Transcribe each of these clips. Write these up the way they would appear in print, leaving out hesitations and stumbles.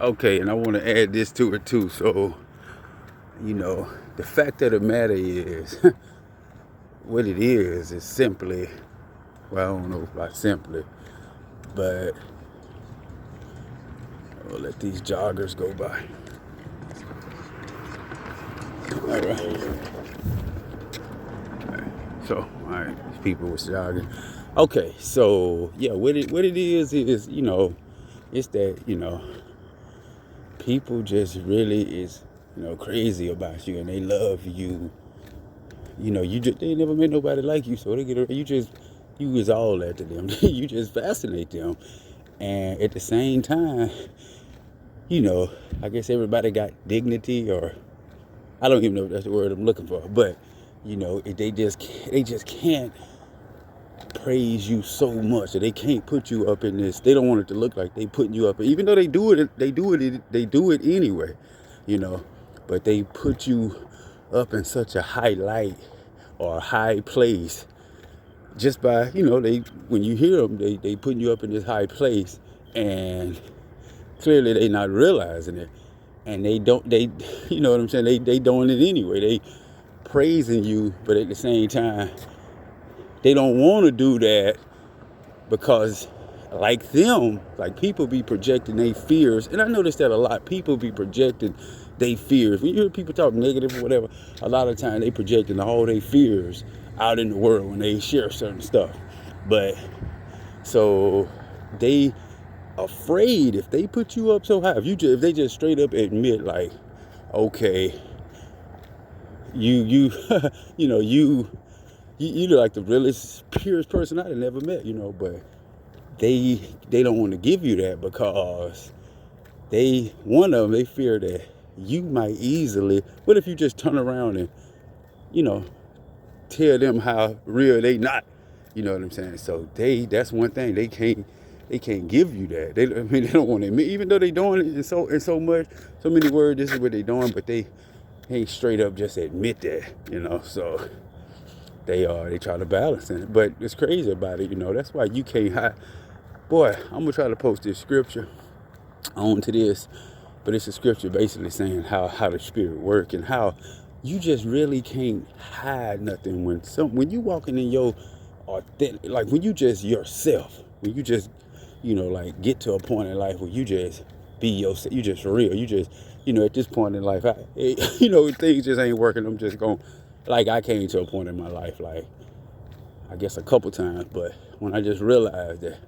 Okay, and I want to add this to it too. So, the fact of the matter is, what it is simply, well, I don't know about simply, but I'll let these joggers go by. All right. So, all right, these people was jogging. Okay, so yeah, what it is, it's that people just really is crazy about you and they love you. You just they never met nobody like you, so they get you is all that to them. You just fascinate them, and at the same time, you know, I guess everybody got dignity, or I don't even know if that's the word I'm looking for, but they just can't praise you so much, or they can't put you up in this. They don't want it to look like they putting you up, even though they do it anyway, you know. But they put you up in such a high light or a high place just by they when you hear them, they putting you up in this high place, and clearly they not realizing it, and they you know what I'm saying, they doing it anyway. They praising you, but at the same time they don't want to do that because like people be projecting their fears. And I noticed that a lot. People be projecting their fears. When you hear people talk negative or whatever, a lot of time they projecting all their fears out in the world when they share certain stuff. But so they afraid if they put you up so high, if they just straight up admit like, okay, you you know you look like the realest, purest person I'd never met, but they don't want to give you that because one of them, they fear that you might easily, what if you just turn around and you know tell them how real they not, you know what I'm saying? So that's one thing they can't give you that. They don't want to admit, even though they doing it in so much, so many words, this is what they doing, but they ain't straight up just admit that. So they try to balance it, but it's crazy about it. That's why you can't hide. Boy, I'm gonna try to post this scripture onto this, but it's a scripture basically saying how the spirit work, and how you just really can't hide nothing when you walking in your authentic, like when you just yourself, when you just like get to a point in life where you just be yourself, you just real, you just at this point in life, things just ain't working. I'm just going, like, I came to a point in my life, like, I guess a couple times, but when I just realized that,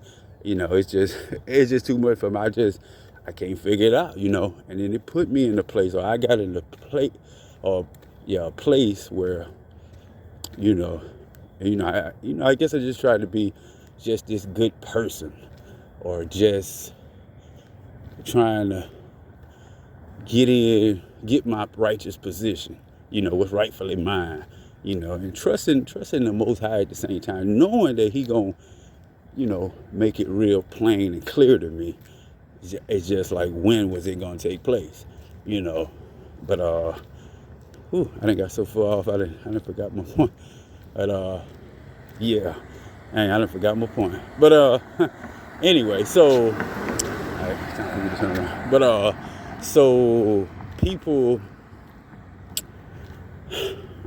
it's just too much for me. I can't figure it out, and then it put me in a place, or I got in a place, or yeah, a place where, you know, I guess I just tried to be just this good person, or just trying to get my righteous position, what's rightfully mine, and trusting the Most High at the same time, knowing that He gonna, make it real plain and clear to me. It's just like, when was it gonna take place, But I didn't got so far off. I didn't forgot my point. But yeah, I didn't forgot my point. But anyway, so it's time for me to turn around. But so people.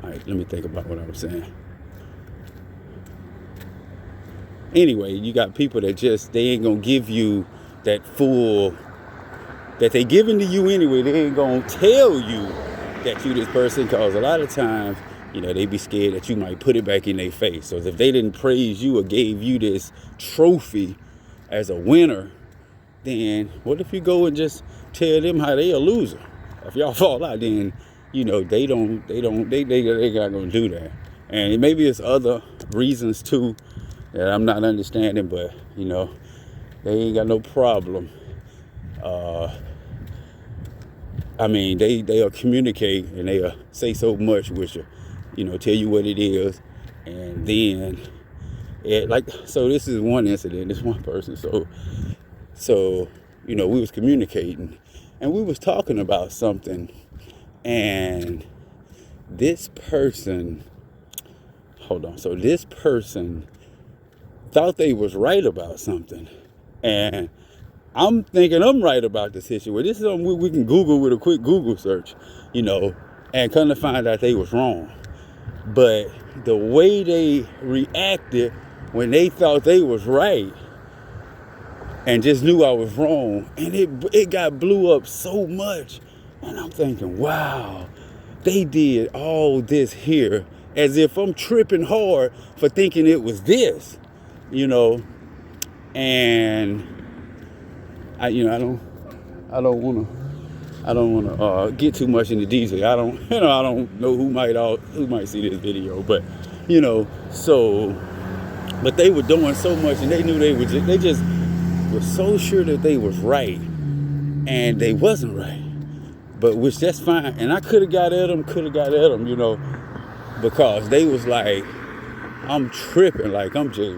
All right, let me think about what I was saying. Anyway, you got people that they ain't gonna give you that full, that they giving to you anyway. They ain't gonna tell you that you this person, because a lot of times, they be scared that you might put it back in their face. So if they didn't praise you or gave you this trophy as a winner, then what if you go and just tell them how they a loser? If y'all fall out, then they not gonna do that. And maybe it's other reasons too that I'm not understanding, but they ain't got no problem. I mean, they'll communicate, and they'll say so much with you, tell you what it is, and then so this is one incident, this one person. So we was communicating, and we was talking about something, and this person, hold on, so this person thought they was right about something, and I'm thinking I'm right about the situation. This is something we can Google with a quick Google search, you know, and come to find out they was wrong. But the way they reacted when they thought they was right and just knew I was wrong, and it got blew up so much, and I'm thinking, wow, they did all this here as if I'm tripping hard for thinking it was this, you know, and I don't want to get too much into detail. I don't know who might see this video, but so, but they were doing so much, and they knew they just were so sure that they was right, and they wasn't right. But which that's fine, and I could have got at them, because they was like, I'm tripping, like I'm just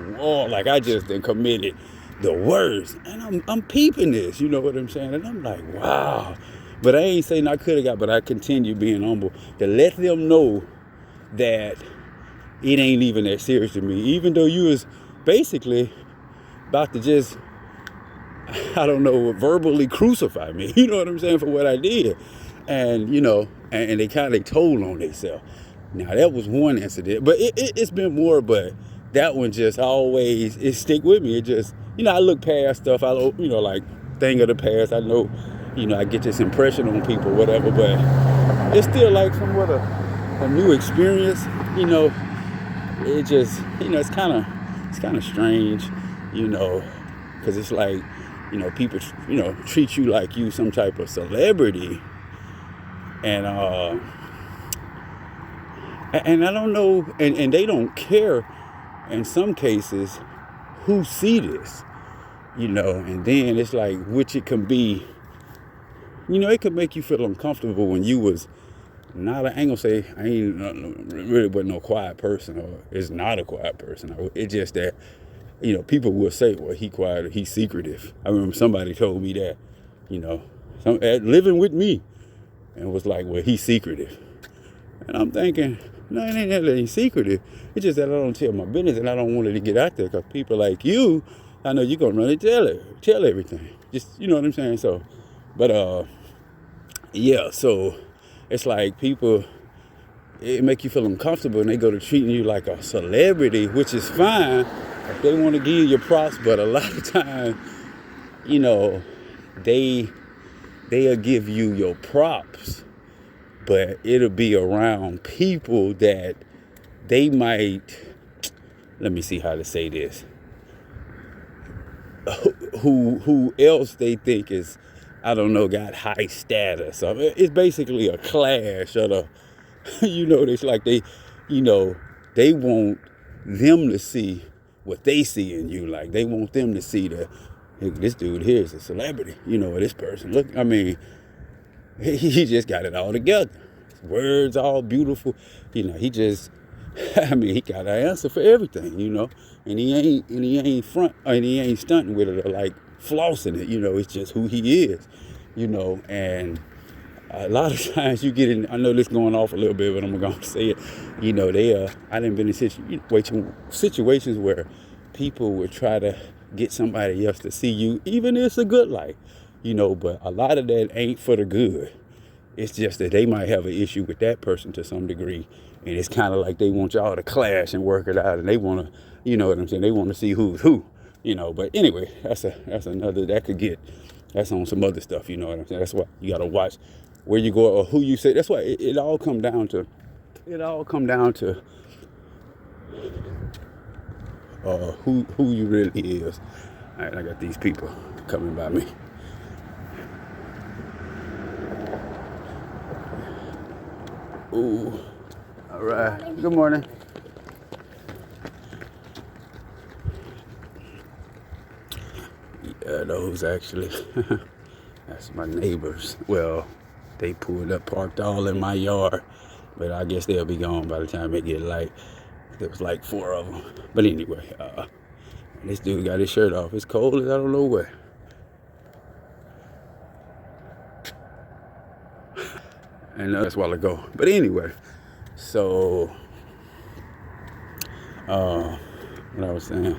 like I just done committed the worst, and I'm peeping this, you know what I'm saying? And I'm like, wow. But I ain't saying I could have got, but I continue being humble to let them know that it ain't even that serious to me. Even though you was basically about to just, I don't know, verbally crucify me, you know what I'm saying, for what I did. And, and they kind of told on themselves. Now, that was one incident, but it's been more, but that one just always, it stick with me. It just, I look past stuff, like thing of the past. I know, I get this impression on people, whatever, but it's still like somewhat a new experience, it just, it's kind of strange, because it's like, people, treat you like you some type of celebrity, and I don't know, and they don't care in some cases who see this, and then it's like, which it can be, it could make you feel uncomfortable when you was not, I ain't gonna say, I ain't really but no quiet person, or is not a quiet person. It's just that, people will say, well, he quiet, or he's secretive. I remember somebody told me that, living with me, and was like, well, he's secretive. And I'm thinking, no, it ain't that he's secretive. It's just that I don't tell my business, and I don't want it to get out there, because people like you, I know you're gonna run and tell everything. Just, you know what I'm saying? So, but yeah, so it's like people, it make you feel uncomfortable, and they go to treating you like a celebrity, which is fine if they want to give you your props, but a lot of times, they'll give you your props, but it'll be around people that they might, let me see how to say this, who else they think is, I don't know, got high status. So it's basically a clash of the, it's like they want them to see what they see in you. Like they want them to see that, hey, this dude here is a celebrity, or this person. Look, I mean, he just got it all together. His words all beautiful. He just, he got an answer for everything, and he ain't stunting with it or like flossing it, it's just who he is, and a lot of times you get in, I know this is going off a little bit, but I'm going to say it, I done been in situations where people would try to get somebody else to see you, even if it's a good light, but a lot of that ain't for the good. It's just that they might have an issue with that person to some degree, and it's kind of like they want y'all to clash and work it out, and they want to, you know what I'm saying, they want to see who's who, but anyway, that's another, that's on some other stuff, you know what I'm saying. That's why you got to watch where you go or who you say. That's why it all come down to who you really is. All right, I got these people coming by me. Ooh, all right. Good morning. Yeah, those actually, that's my neighbors. Well, they pulled up, parked all in my yard, but I guess they'll be gone by the time it get light. There was like 4 of them. But anyway, this dude got his shirt off. It's cold as I don't know where. And that's a while ago. But anyway, so, what I was saying.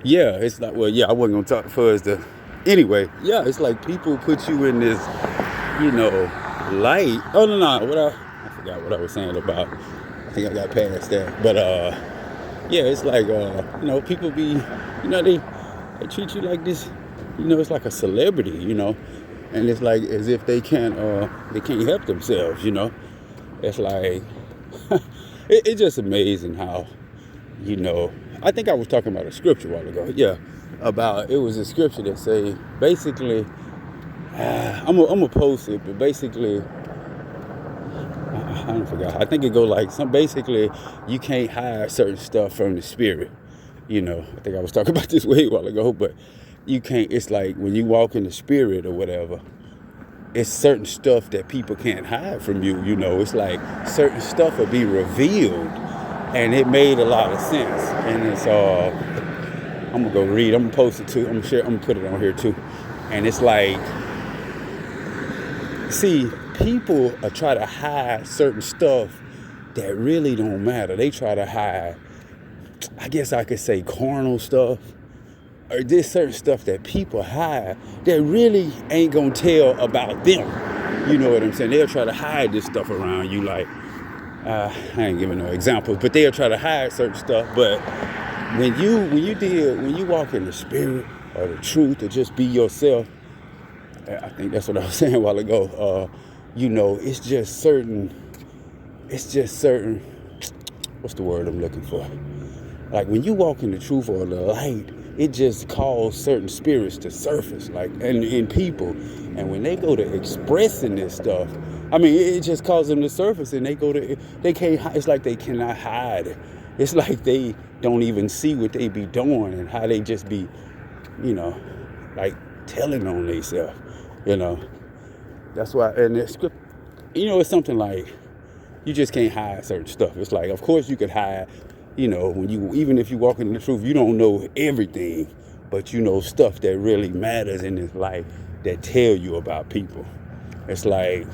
Yeah, it's like, well, yeah, I wasn't going to talk fuzz Anyway, yeah, it's like people put you in this, you know, light. Oh no, I forgot what I was saying about. I think I got past that. But yeah, it's like people be, they treat you like this, it's like a celebrity, and it's like as if they can't help themselves, It's like it's just amazing how, I think I was talking about a scripture a while ago. Yeah, it was a scripture that say basically, I'm gonna post it, but basically, I don't forget. I think it go like basically you can't hide certain stuff from the spirit. I think I was talking about this way a while ago, but you can't. It's like when you walk in the spirit or whatever, it's certain stuff that people can't hide from you. It's like certain stuff will be revealed, and it made a lot of sense. And it's I'm gonna go read. I'm gonna post it too. I'm gonna share. I'm gonna put it on here too. And it's like, see, people try to hide certain stuff that really don't matter. They try to hide, I guess I could say, carnal stuff, or there's certain stuff that people hide that really ain't gonna tell about them. You know what I'm saying? They'll try to hide this stuff around you, like I ain't giving no examples, but they'll try to hide certain stuff. But when you walk in the spirit or the truth, or just be yourself, I think that's what I was saying a while ago. It's just certain. What's the word I'm looking for? Like when you walk in the truth or the light, it just calls certain spirits to surface, like in people. And when they go to expressing this stuff, it just calls them to surface, and they can't. It's like they cannot hide it. It's like they don't even see what they be doing and how they just be, like telling on themselves. That's why. And the script, it's something like you just can't hide certain stuff. It's like, of course you could hide. Even if you walk in the truth, you don't know everything, but you know stuff that really matters in this life that tell you about people. It's like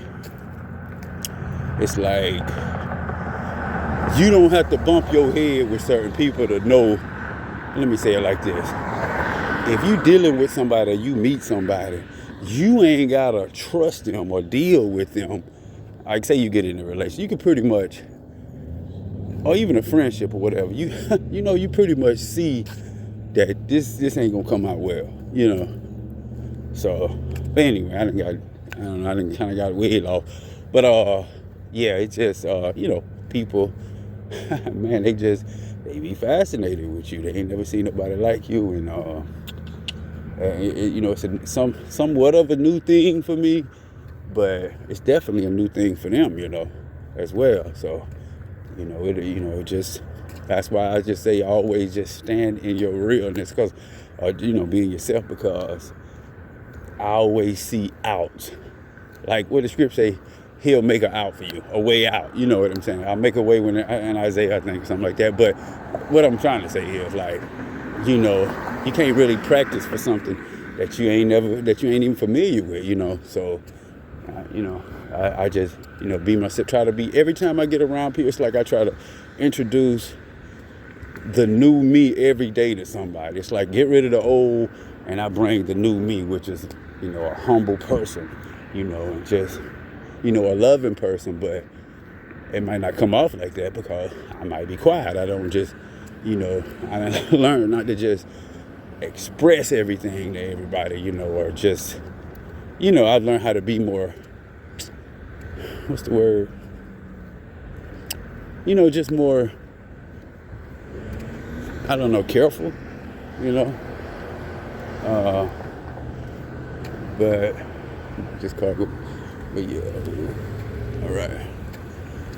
you don't have to bump your head with certain people to know. Let me say it like this. If you dealing with somebody, you meet somebody, you ain't gotta trust them or deal with them. Like say you get in a relationship, you can pretty much, or even a friendship or whatever, you pretty much see that this ain't gonna come out well, So, but anyway, I done kind of got way off. But yeah, it's just people, man, they be fascinated with you. They ain't never seen nobody like you, and it's somewhat of a new thing for me, but it's definitely a new thing for them, as well. So. It just, that's why I just say always just stand in your realness, because, being yourself, because I always see out. Like what the script say, he'll make an out for you, a way out. You know what I'm saying? I'll make a way when in Isaiah, I think, something like that. But what I'm trying to say here is like, you can't really practice for something that you ain't even familiar with, So, I just, be myself, try to be, every time I get around people, it's like I try to introduce the new me every day to somebody. It's like get rid of the old, and I bring the new me, which is, a humble person, and just, a loving person, but it might not come off like that because I might be quiet. I don't just, I learn not to just express everything to everybody, or just, I've learned how to be more, what's the word? Just more, I don't know, careful, but just cargo. But yeah, all right.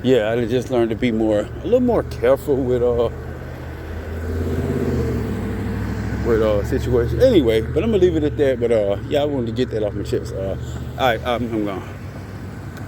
Yeah, I just learned to be a little more careful with situations. Anyway, but I'm gonna leave it at that. But yeah, I wanted to get that off my chest. All right, I'm gone.